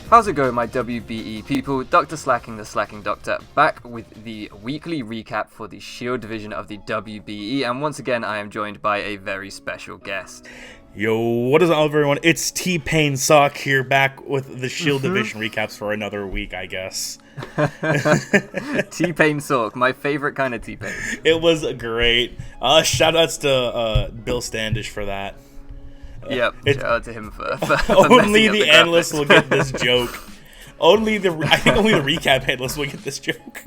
How's it going, my WBE people? Dr. Slacking, the Slacking Doctor, back with the weekly recap for the Shield division of the WBE, and once again I am joined by a very special guest. Yo, what is up, everyone? It's T-Pain Sock here, back with the Shield division recaps for another week, I guess. T-Pain Sock, my favorite kind of T-Pain. It was great. Shoutouts to Bill Standish for that. Yep, shout out to him for only the analysts will get this joke. I think only the recap analysts will get this joke.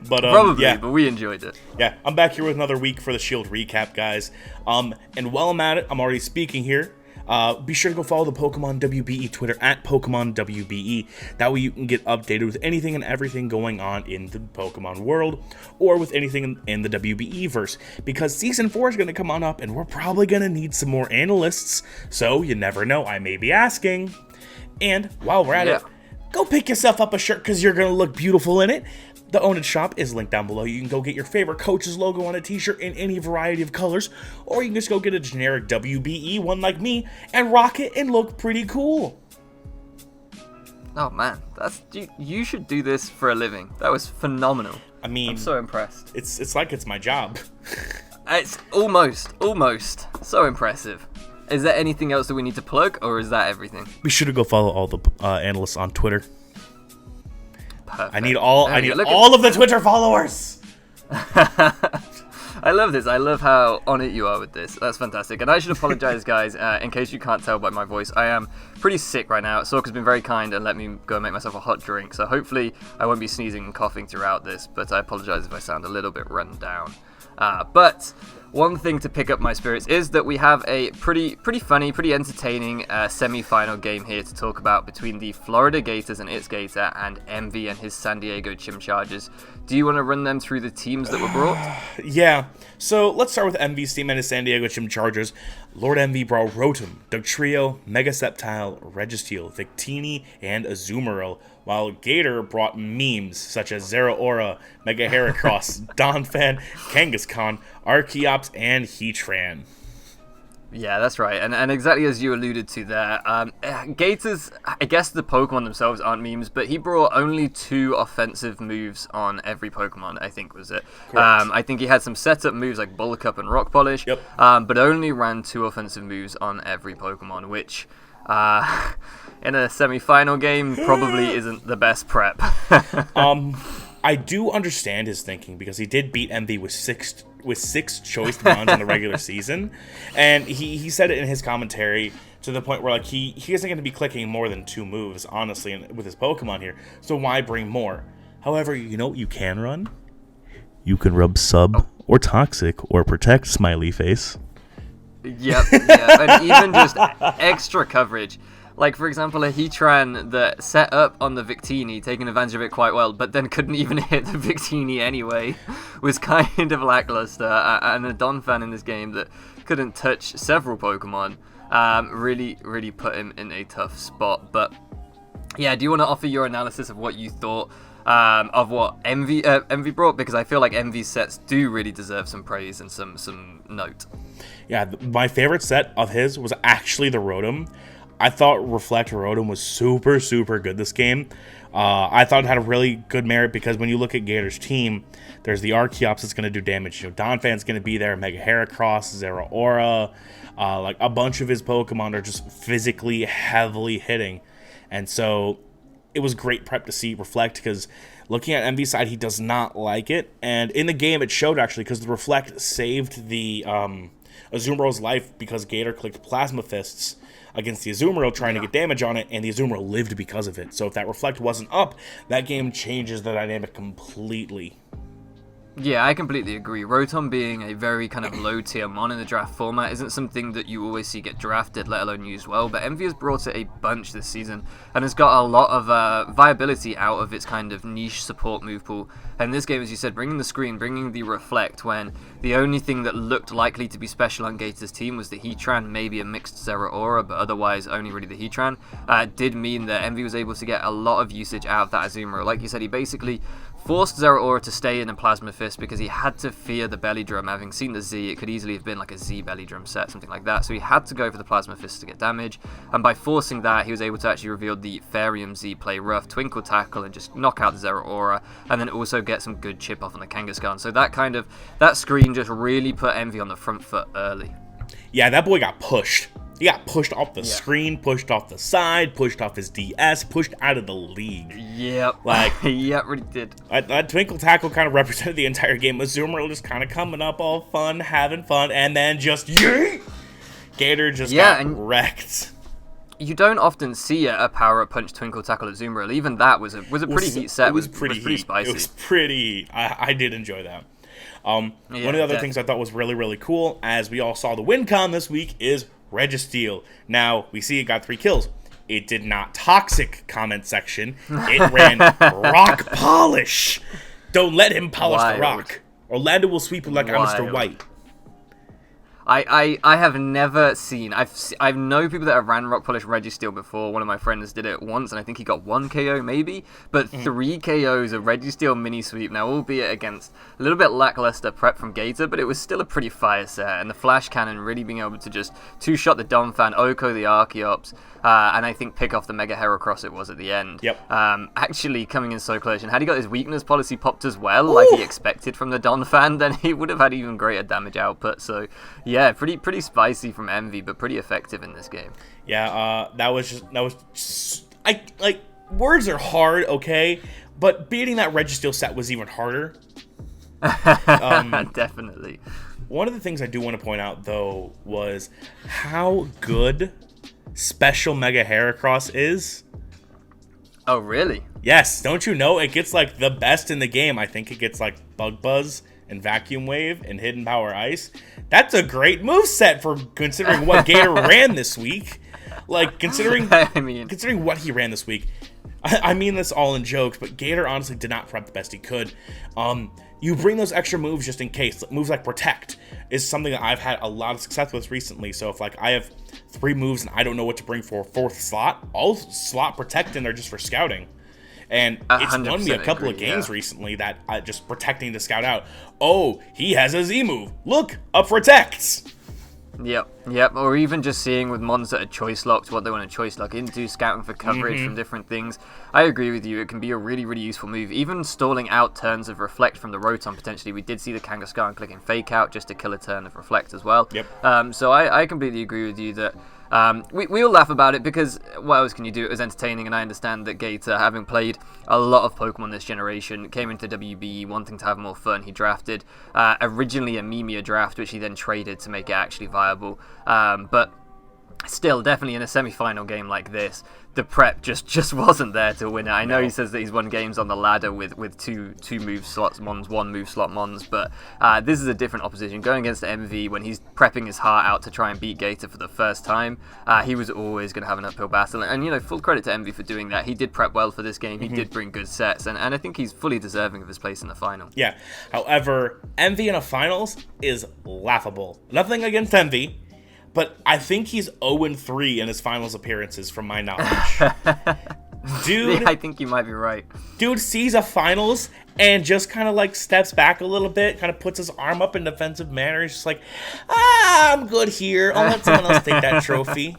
But probably, yeah. But we enjoyed it. Yeah, I'm back here with another week for the Shield recap, guys. And while I'm at it, I'm already speaking here. Be sure to go follow the Pokemon WBE Twitter at Pokemon WBE. That way you can get updated with anything and everything going on in the Pokemon world, or with anything in the WBE verse. Because Season 4 is going to come on up, and we're probably going to need some more analysts. So you never know, I may be asking. And while we're at it, go pick yourself up a shirt because you're going to look beautiful in it. The Own It shop is linked down below. You can go get your favorite coach's logo on a t-shirt in any variety of colors, or you can just go get a generic WBE one like me and rock it and look pretty cool. Oh man, you should do this for a living. That was phenomenal. I mean, I'm so impressed. It's like it's my job. It's almost so impressive. Is there anything else that we need to plug, or is that everything? Be sure to go follow all the analysts on Twitter. Perfect. I need all of the Twitter followers. I love this. I love how on it you are with this. That's fantastic. And I should apologize, guys, in case you can't tell by my voice. I am pretty sick right now. Sork has been very kind and let me go and make myself a hot drink. So hopefully I won't be sneezing and coughing throughout this. But I apologize if I sound a little bit run down. But one thing to pick up my spirits is that we have a pretty funny, pretty entertaining semi-final game here to talk about between the Florida Gators and its Gator and Envy and his San Diego Chimchargers. Do you want to run them through the teams that were brought? Yeah. So let's start with Envy's team and his San Diego Chimchargers. Lord Envy brought Rotom, Dugtrio, Mega Sceptile, Registeel, Victini, and Azumarill, while Gator brought memes such as Zeraora, Mega Heracross, Donphan, Kangaskhan, Archeops, and Heatran. Yeah, that's right, and exactly as you alluded to there, Gators, I guess the Pokemon themselves aren't memes, but he brought only 2 offensive moves on every Pokemon, I think was it. I think he had some setup moves like Bulk Up and Rock Polish, but only ran 2 offensive moves on every Pokemon, which in a semi-final game probably isn't the best prep. I do understand his thinking because he did beat Envy with six choice runs in the regular season, and he said it in his commentary to the point where like he isn't going to be clicking more than 2 moves honestly with his Pokemon here, so why bring more? However, you know what you can run? You can rub Sub or Toxic or Protect smiley face. Yep, and even just extra coverage. Like, for example, a Heatran that set up on the Victini, taking advantage of it quite well, but then couldn't even hit the Victini anyway, was kind of lackluster. And a Donphan in this game that couldn't touch several Pokemon really put him in a tough spot. But, yeah, do you want to offer your analysis of what you thought of what Envy brought? Because I feel like Envy's sets do really deserve some praise and some note. Yeah, my favorite set of his was actually the Rotom. I thought Reflect Rotom was super good this game. I thought it had a really good merit because when you look at Gator's team, there's the Archeops that's going to do damage. You know, Donphan's going to be there, Mega Heracross, Zeraora, like a bunch of his Pokemon are just physically heavily hitting. And so it was great prep to see Reflect because looking at Envy's side, he does not like it. And in the game, it showed actually because the Reflect saved the Azumarill's life because Gator clicked Plasma Fists against the Azumarill trying to get damage on it, and the Azumarill lived because of it. So if that Reflect wasn't up, that game changes the dynamic completely. Yeah, I completely agree. Rotom being a very kind of low-tier mon in the draft format isn't something that you always see get drafted, let alone used well, but Envy has brought it a bunch this season, and has got a lot of viability out of its kind of niche support move pool. And this game, as you said, bringing the screen, bringing the Reflect, when the only thing that looked likely to be special on Gator's team was the Heatran, maybe a mixed Zeraora, but otherwise only really the Heatran, did mean that Envy was able to get a lot of usage out of that Azumarill. Like you said, he basically forced Zeraora to stay in a Plasma Fist because he had to fear the Belly Drum. Having seen the Z, it could easily have been like a Z Belly Drum set, something like that. So he had to go for the Plasma Fist to get damage. And by forcing that, he was able to actually reveal the Farium Z, play rough, Twinkle Tackle, and just knock out the Zeraora. And then also get some good chip off on the Kangaskhan. So that screen just really put Envy on the front foot early. Yeah, that boy got pushed. He got pushed off the screen, pushed off the side, pushed off his DS, pushed out of the league. Yep. Like, yep, really did. That Twinkle Tackle kind of represented the entire game. Azumarill just kind of coming up all fun, having fun, and then just yeet! Gator just got wrecked. You don't often see a power-up punch Twinkle Tackle at Azumarill. Even that was a pretty heat set. It was pretty spicy. It was pretty. I did enjoy that. One of the other things I thought was really, really cool, as we all saw the WinCon this week, is Registeel. Now, we see it got 3 kills. It did not toxic comment section. It ran rock polish. Don't let him polish the rock. Orlando will sweep you like I'm Mr. White. I have never seen. I've known people that have ran Rock Polish Registeel before. One of my friends did it once, and I think he got 1 KO maybe. But 3 KOs of Registeel mini sweep. Now, albeit against a little bit lackluster prep from Gator, but it was still a pretty fire set. And the Flash Cannon really being able to just 2-shot the Donphan, Oko the Archeops, and I think pick off the Mega Heracross it was at the end. Yep. Actually coming in so close. And had he got his weakness policy popped as well, like he expected from the Donphan, then he would have had even greater damage output. So, yeah, pretty spicy from Envy, but pretty effective in this game. Yeah, that was just words are hard, okay, but beating that Registeel set was even harder. Definitely. One of the things I do want to point out though was how good Special Mega Heracross is. Oh, really? Yes, don't you know it gets like the best in the game? I think it gets like Bug Buzz and Vacuum Wave and Hidden Power Ice. That's a great moveset for considering what Gator ran this week. Like, considering what he ran this week. I mean this all in jokes, but Gator honestly did not prep the best he could. You bring those extra moves just in case. Moves like Protect is something that I've had a lot of success with recently. So if like I have 3 moves and I don't know what to bring for a 4th slot, I'll slot Protect in there just for scouting. And it's won me a couple of games recently that just protecting to scout out. Oh, he has a Z move. Look, a Protect. Yep. Or even just seeing with mons that are choice locked what they want to choice lock into, scouting for coverage from different things. I agree with you. It can be a really, really useful move. Even stalling out turns of Reflect from the Rotom potentially. We did see the Kangaskhan clicking Fake Out just to kill a turn of Reflect as well. Yep. So I completely agree with you that we all laugh about it because what else can you do? It was entertaining, and I understand that Gator, having played a lot of Pokemon this generation, came into WBE wanting to have more fun. He drafted originally a Mimia draft, which he then traded to make it actually viable. But still, definitely in a semi-final game like this, the prep just wasn't there to win it. I know he says that he's won games on the ladder with two move slots mons, 1 move slot mons, but this is a different opposition. Going against MV when he's prepping his heart out to try and beat Gator for the first time, he was always going to have an uphill battle. And you know, full credit to MV for doing that. He did prep well for this game. He did bring good sets, and I think he's fully deserving of his place in the final. Yeah. However, MV in a finals is laughable. Nothing against MV. But I think he's 0-3 in his finals appearances, from my knowledge. Dude, I think you might be right. Dude sees a finals and just kind of like steps back a little bit, kind of puts his arm up in defensive manner. He's just like, I'm good here. I'll let someone else take that trophy.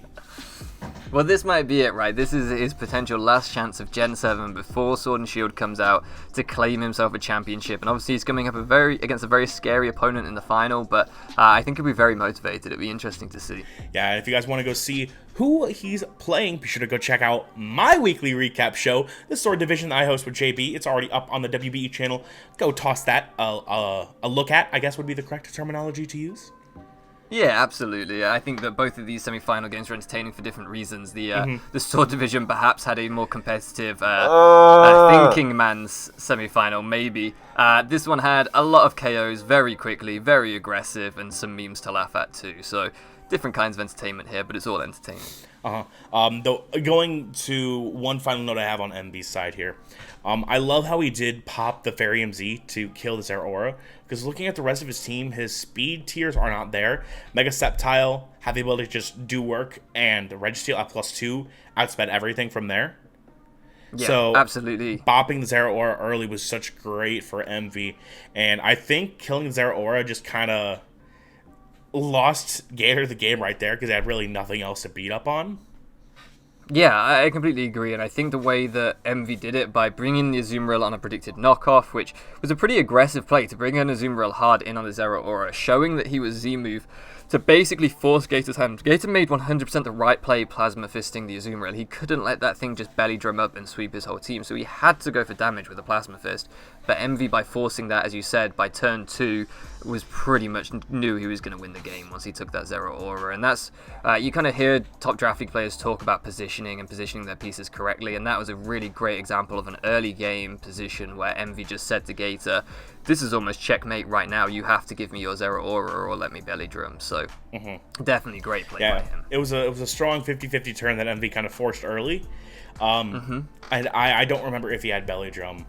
Well, this might be it, right? This is his potential last chance of Gen 7 before Sword and Shield comes out to claim himself a championship. And obviously he's coming up against a very scary opponent in the final, but I think he'll be very motivated. It'll be interesting to see. Yeah, and if you guys want to go see who he's playing, be sure to go check out my weekly recap show, the Sword Division that I host with JB. It's already up on the WBE channel. Go toss that a look at, I guess would be the correct terminology to use. Yeah, absolutely. I think that both of these semi-final games are entertaining for different reasons. The Sword Division perhaps had a more competitive thinking man's semi-final, maybe. This one had a lot of KOs very quickly, very aggressive, and some memes to laugh at too. So different kinds of entertainment here, but it's all entertaining. Though, going to one final note I have on MV's side here. I love how he did pop the Farium Z to kill the Zeraora, because looking at the rest of his team, his speed tiers are not there. Mega Sceptile had the ability to just do work, and the Registeel at +2 outsped everything from there. Yeah, So absolutely. bopping the Zera Aura early was such great for MV, and I think killing the Zera Aura just kind of lost Gator the game right there because they had really nothing else to beat up on. Yeah, I completely agree, and I think the way that MV did it by bringing the Azumarill on a predicted knockoff, which was a pretty aggressive play to bring an Azumarill hard in on the Zero Aura, showing that he was Z-move to basically force Gator's hand. Gator made 100% the right play plasma fisting the Azumarill. He couldn't let that thing just belly drum up and sweep his whole team, so he had to go for damage with a plasma fist. But MV, by forcing that, as you said, by turn 2, was pretty much knew he was going to win the game once he took that Zero Aura. And that's, you kind of hear top draft league players talk about positioning and positioning their pieces correctly, and that was a really great example of an early game position where MV just said to Gator, this is almost checkmate right now, you have to give me your Zero Aura or let me belly drum. So definitely great play by him. It was a strong 50-50 turn that MV kind of forced early. I don't remember if he had belly drum.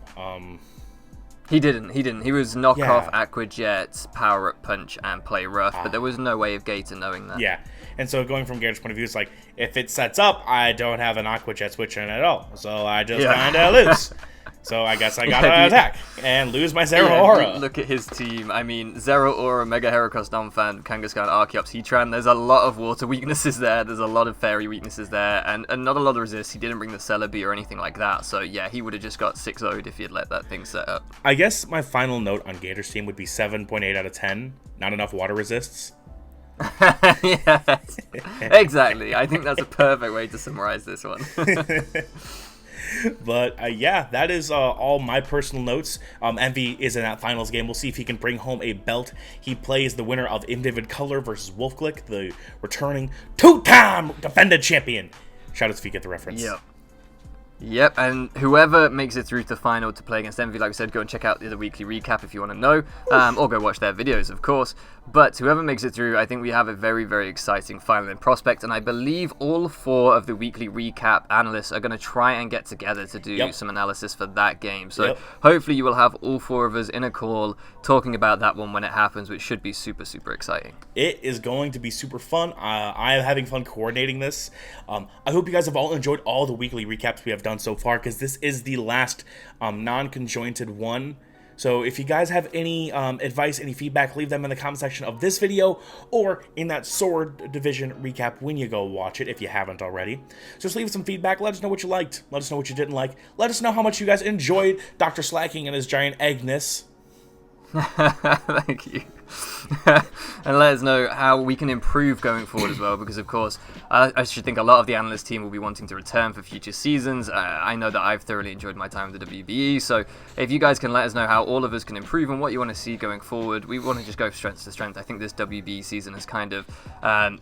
He didn't. He was knockoff, Aqua Jet, power up punch, and play rough, but there was no way of Gator knowing that. Yeah, and so going from Gator's point of view, it's like, if it sets up, I don't have an Aqua Jet switch in at all, so I just kind of lose. So I guess I gotta attack and lose my Zero Aura. Look at his team. I mean, Zero Aura, Mega Heracross, Donphan, Kangaskhan, Archeops, Heatran. There's a lot of water weaknesses there. There's a lot of fairy weaknesses there, and not a lot of resist. He didn't bring the Celebi or anything like that. So yeah, he would have just got 6-0'd if he had let that thing set up. I guess my final note on Gator's team would be 7.8 out of 10. Not enough water resists. Yes, exactly. I think that's a perfect way to summarize this one. But yeah, that is all my personal notes. MV is in that finals game. We'll see if he can bring home a belt. He plays the winner of Invivid Color versus Wolfglick, the returning two-time defended champion. Shout out if you get the reference. Yep, and whoever makes it through to the final to play against Envy, like I said, go and check out the weekly recap if you want to know, or go watch their videos, of course. But whoever makes it through, I think we have a very, very exciting final in prospect, and I believe all 4 of the weekly recap analysts are going to try and get together to do some analysis for that game. So hopefully you will have all 4 of us in a call talking about that one when it happens, which should be super, super exciting. It is going to be super fun. I am having fun coordinating this. I hope you guys have all enjoyed all the weekly recaps we have done so far, because this is the last non-conjointed one. So if you guys have any advice, any feedback, leave them in the comment section of this video or in that Sword Division recap when you go watch it, if you haven't already. So just leave some feedback. Let us know what you liked. Let us know what you didn't like. Let us know how much you guys enjoyed Dr. Slacking and his giant eggness. Thank you. And let us know how we can improve going forward as well, because of course I should think a lot of the analyst team will be wanting to return for future seasons. I know that I've thoroughly enjoyed my time with the WBE, so if you guys can let us know how all of us can improve and what you want to see going forward, we want to just go strength to strength. I think this WBE season has kind of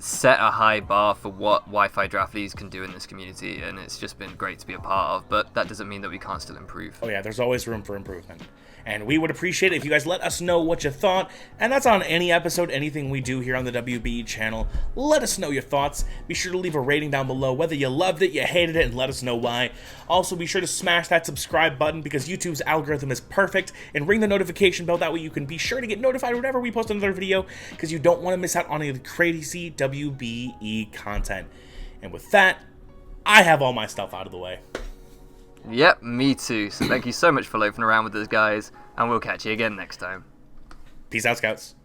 set a high bar for what Wi-Fi draft leagues can do in this community, and it's just been great to be a part of, but that doesn't mean that we can't still improve. Oh yeah, there's always room for improvement. And we would appreciate it if you guys let us know what you thought. And that's on any episode, anything we do here on the WBE channel. Let us know your thoughts. Be sure to leave a rating down below, whether you loved it, you hated it, and let us know why. Also, be sure to smash that subscribe button, because YouTube's algorithm is perfect. And ring the notification bell, that way you can be sure to get notified whenever we post another video, because you don't want to miss out on any of the crazy WBE content. And with that, I have all my stuff out of the way. Yep, me too. So thank you so much for loafing around with us, guys, and we'll catch you again next time. Peace out, Scouts.